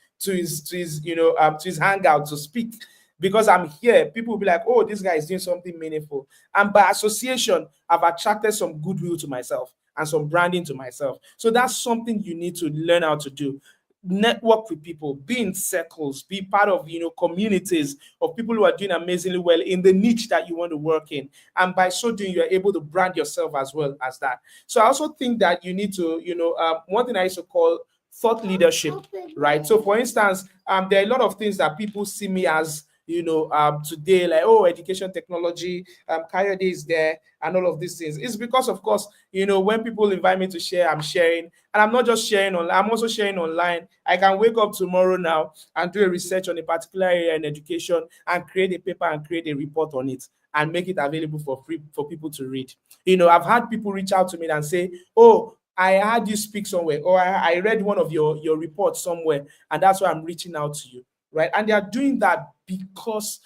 hangout to speak. Because I'm here, people will be like, oh, this guy is doing something meaningful. And by association, I've attracted some goodwill to myself and some branding to myself. So that's something you need to learn how to do. Network with people, be in circles, be part of communities of people who are doing amazingly well in the niche that you want to work in, and by so doing you're able to brand yourself as well as that. So I also think that you need to one thing I used to call thought leadership, right? So for instance, there are a lot of things that people see me as today, like, oh, education technology, Kayode is there, and all of these things. It's because, of course, when people invite me to share, I'm sharing, and I'm not just sharing online, I'm also sharing online. I can wake up tomorrow now and do a research on a particular area in education and create a paper and create a report on it and make it available for free for people to read. I've had people reach out to me and say, oh, I heard you speak somewhere, or I read one of your reports somewhere, and that's why I'm reaching out to you. Right. And they are doing that because,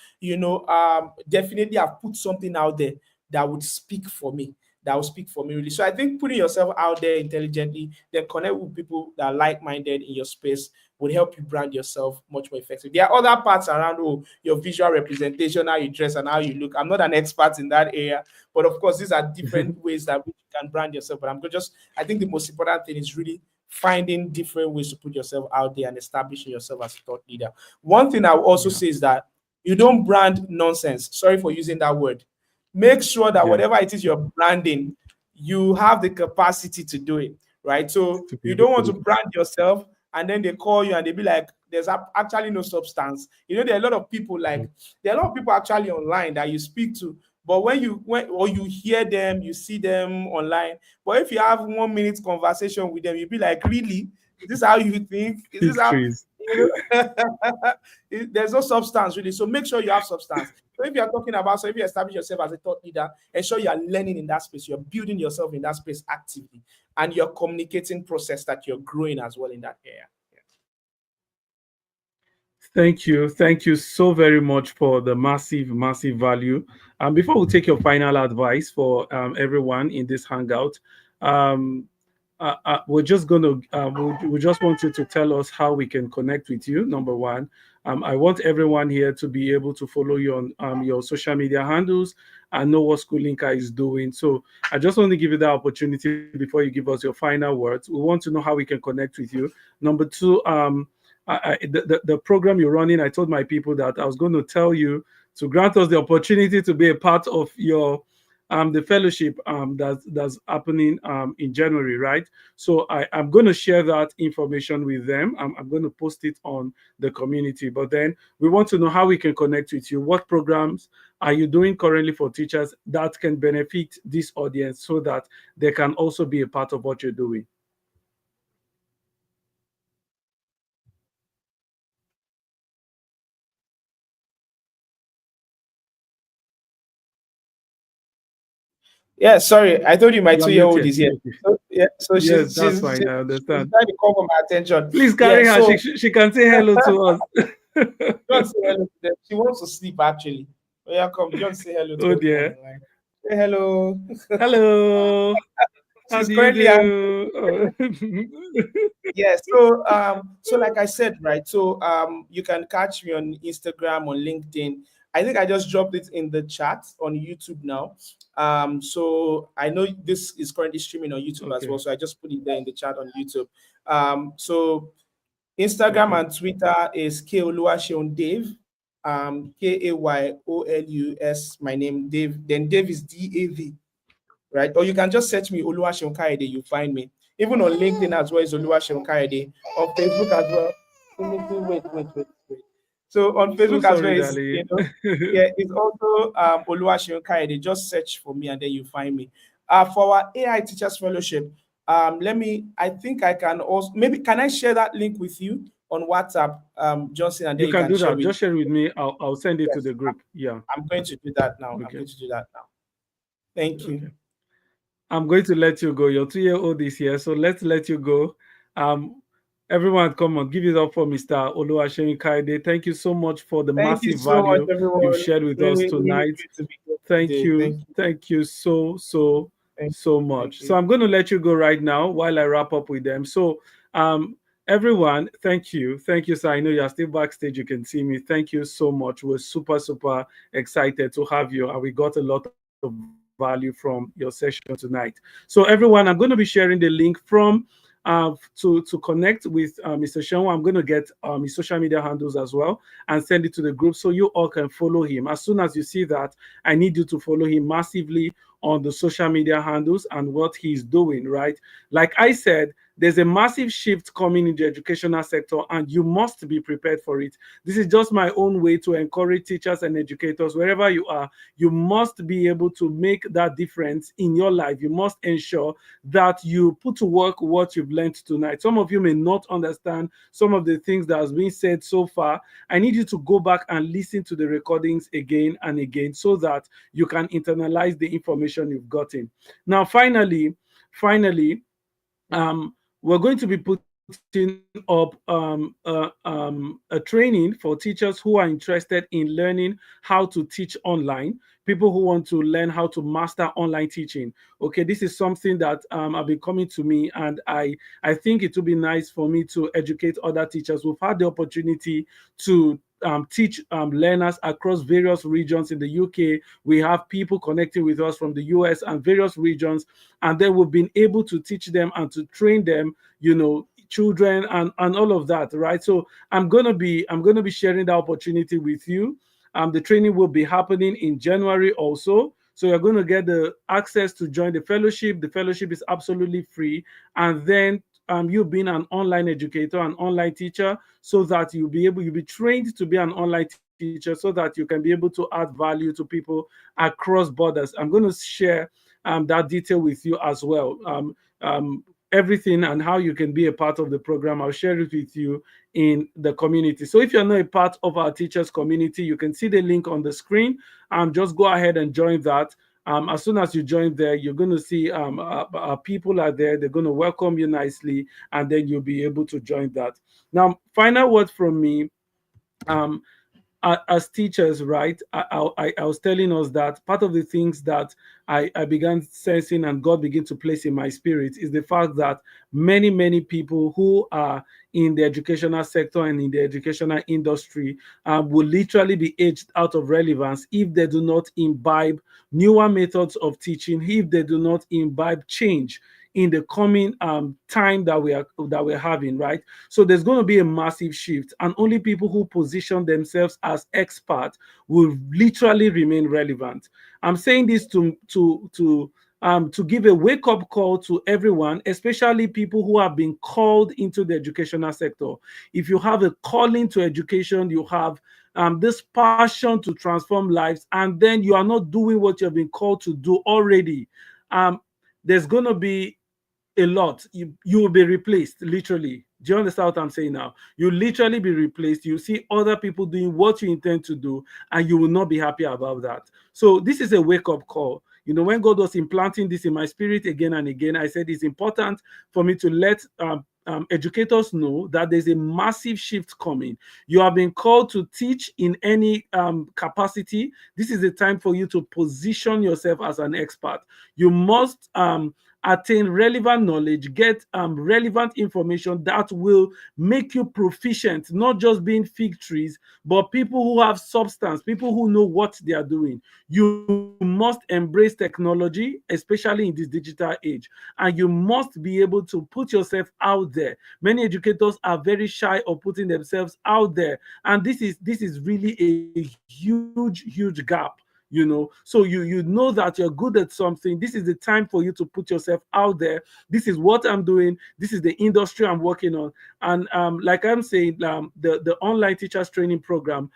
definitely I've put something out there that would speak for me, really. So I think putting yourself out there intelligently, then connect with people that are like-minded in your space would help you brand yourself much more effectively. There are other parts around your visual representation, how you dress and how you look. I'm not an expert in that area, but of course, these are different ways that you can brand yourself. But I think the most important thing is really finding different ways to put yourself out there and establishing yourself as a thought leader. One thing I will also say is that you don't brand nonsense. Sorry for using that word. Make sure that whatever it is you're branding, you have the capacity to do it, right? So you don't want to brand yourself and then they call you and they be like, there's actually no substance. There are a lot of people actually online that you speak to, but when you hear them, you see them online. But if you have 1 minute conversation with them, you'll be like, really? Is this how you think? Is this how there's no substance really? So make sure you have substance. So if you establish yourself as a thought leader, ensure you are learning in that space, you're building yourself in that space actively, and you're communicating process that you're growing as well in that area. Thank you. Thank you so very much for the massive, massive value. Before we take your final advice for everyone in this hangout, we're just going to, we just want you to tell us how we can connect with you. Number one, I want everyone here to be able to follow you on your social media handles and know what Schoolinka is doing. So I just want to give you that opportunity before you give us your final words. We want to know how we can connect with you. Number two, the program you're running, I told my people that I was going to tell you to grant us the opportunity to be a part of your the fellowship that's happening in January, right? So I'm going to share that information with them. I'm going to post it on the community. But then we want to know how we can connect with you. What programs are you doing currently for teachers that can benefit this audience so that they can also be a part of what you're doing? Yeah, sorry, I told you my You are 2-year-old muted. is here. Okay. So, yeah, so Yes, she's that's she's fine. she's, I she's understand. trying to call for my attention. Please Yeah, carry her. so She can say hello to us. John say hello to them. She wants to sleep actually. Oh yeah, come, John, say hello to Oh everyone dear. online. Say hello. Hello. How She's do you currently do? yeah, so like I said, right? So you can catch me on Instagram, on LinkedIn. I think I just dropped it in the chat on YouTube now. So I know this is currently streaming on YouTube as well, Okay. so I just put it there in the chat on YouTube. So Instagram Okay. and Twitter is K Oluwaseun Dave. Kayolus, my name, Dave. Then Dave is DAV, right? Or you can just search me Oluwaseun Kayode, you find me. Even on LinkedIn as well as Oluwaseun Kayode. On Facebook as well. Wait. So on So Facebook as well sorry, is darling. yeah, it's also Oluwaseun Kayode. Just search for me and then you find me. For our AI Teachers Fellowship, I think I can also maybe can I share that link with you on WhatsApp, Johnson, and then You you can can do share that. with Just share with me. I'll send it to yes. the group. Yeah. I'm going to do that now. I'm Okay. going to do that now. Thank you. Okay. I'm going to let you go. Your 2-year-old is here, so let's let you go. Um, everyone, come on, give it up for Mr. Oluwaseun Kayode. Thank you so much for the Thank you massive so much, value you've everyone. shared with us Really tonight. great to be here Thank today. you. Thank you Thank so you, thank much. So you. I'm going to let you go right now while I wrap up with them. So, everyone, thank you. Thank you, sir. I know you're still backstage. You can see me. Thank you so much. We're super excited to have you. And we got a lot of value from your session tonight. So, everyone, I'm going to be sharing the link from to connect with Mr. Shenwa. I'm going to get his social media handles as well and send it to the group so you all can follow him. As soon as you see that, I need you to follow him massively on the social media handles and what he's doing, right? Like I said, there's a massive shift coming in the educational sector and you must be prepared for it. This is just my own way to encourage teachers and educators wherever you are. You must be able to make that difference in your life. You must ensure that you put to work what you've learned tonight. Some of you may not understand some of the things that has been said so far. I need you to go back and listen to the recordings again and again so that you can internalize the information you've gotten. Now, finally, we're going to be putting up a training for teachers who are interested in learning how to teach online, people who want to learn how to master online teaching. Okay, this is something that have been coming to me, and I think it would be nice for me to educate other teachers. We've had the opportunity to teach learners across various regions in the UK. We have people connecting with us from the US and various regions, and then we've been able to teach them and to train them, children and all of that, right? So I'm gonna be sharing that opportunity with you. The training will be happening in January also. So you're going to get the access to join the fellowship. The fellowship is absolutely free. And then you being an online educator, an online teacher, so that you'll be trained to be an online teacher so that you can be able to add value to people across borders. I'm going to share that detail with you as well. Everything and how you can be a part of the program, I'll share it with you in the community. So if you're not a part of our teachers community, you can see the link on the screen. Just go ahead and join that. As soon as you join there, you're going to see our people are there. They're going to welcome you nicely, and then you'll be able to join that. Now, final word from me. Um, as teachers, right, I was telling us that part of the things that I began sensing and God began to place in my spirit is the fact that many people who are in the educational sector and in the educational industry will literally be aged out of relevance if they do not imbibe newer methods of teaching, if they do not imbibe change in the coming time that we're having, right? So there's going to be a massive shift, and only people who position themselves as experts will literally remain relevant. I'm saying this to give a wake up call to everyone, especially people who have been called into the educational sector. If you have a calling to education, you have this passion to transform lives, and then you are not doing what you have been called to do already, um, there's going to be a lot. You will be replaced, literally. Do you understand what I'm saying now? You literally be replaced. You see other people doing what you intend to do, and you will not be happy about that. So this is a wake-up call. When God was implanting this in my spirit again and again, I said it's important for me to let educators know that there's a massive shift coming. You have been called to teach in any capacity. This is the time for you to position yourself as an expert. You must attain relevant knowledge, get relevant information that will make you proficient, not just being fig trees, but people who have substance, people who know what they are doing. You must embrace technology, especially in this digital age, and you must be able to put yourself out there. Many educators are very shy of putting themselves out there, and this is really a huge gap. So you know that you're good at something. This is the time for you to put yourself out there. This is what I'm doing. This is the industry I'm working on. And like I'm saying, the online teachers training program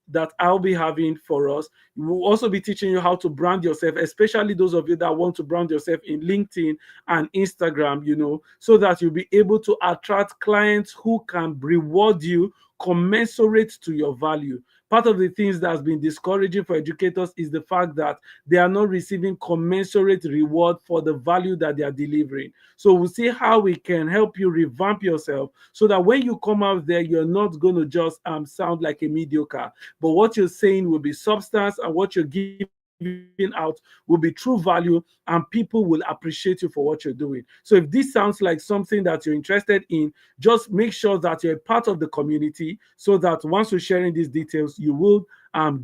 that I'll be having for us, we'll also be teaching you how to brand yourself, especially those of you that want to brand yourself in LinkedIn and Instagram, so that you'll be able to attract clients who can reward you commensurate to your value. Part of the things that's been discouraging for educators is the fact that they are not receiving commensurate reward for the value that they are delivering. So we'll see how we can help you revamp yourself so that when you come out there, you're not going to just sound like a mediocre, but what you're saying will be substance, and what you're giving out will be true value, and people will appreciate you for what you're doing. So if this sounds like something that you're interested in, just make sure that you're a part of the community, so that once we're sharing these details, you will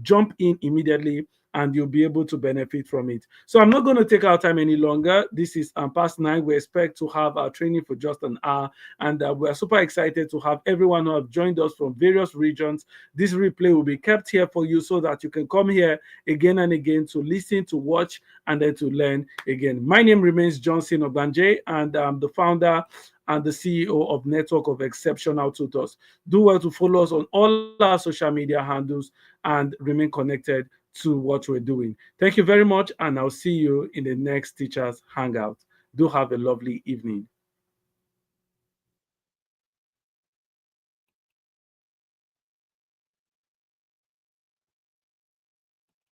jump in immediately and you'll be able to benefit from it. So I'm not going to take our time any longer. This is past 9. We expect to have our training for just an hour, and we're super excited to have everyone who have joined us from various regions. This replay will be kept here for you so that you can come here again and again to listen, to watch, and then to learn again. My name remains Johnson Ogbanje, and I'm the founder and the CEO of Network of Exceptional Tutors. Do well to follow us on all our social media handles and remain connected to what we're doing. Thank you very much, and I'll see you in the next Teachers Hangout. Do have a lovely evening.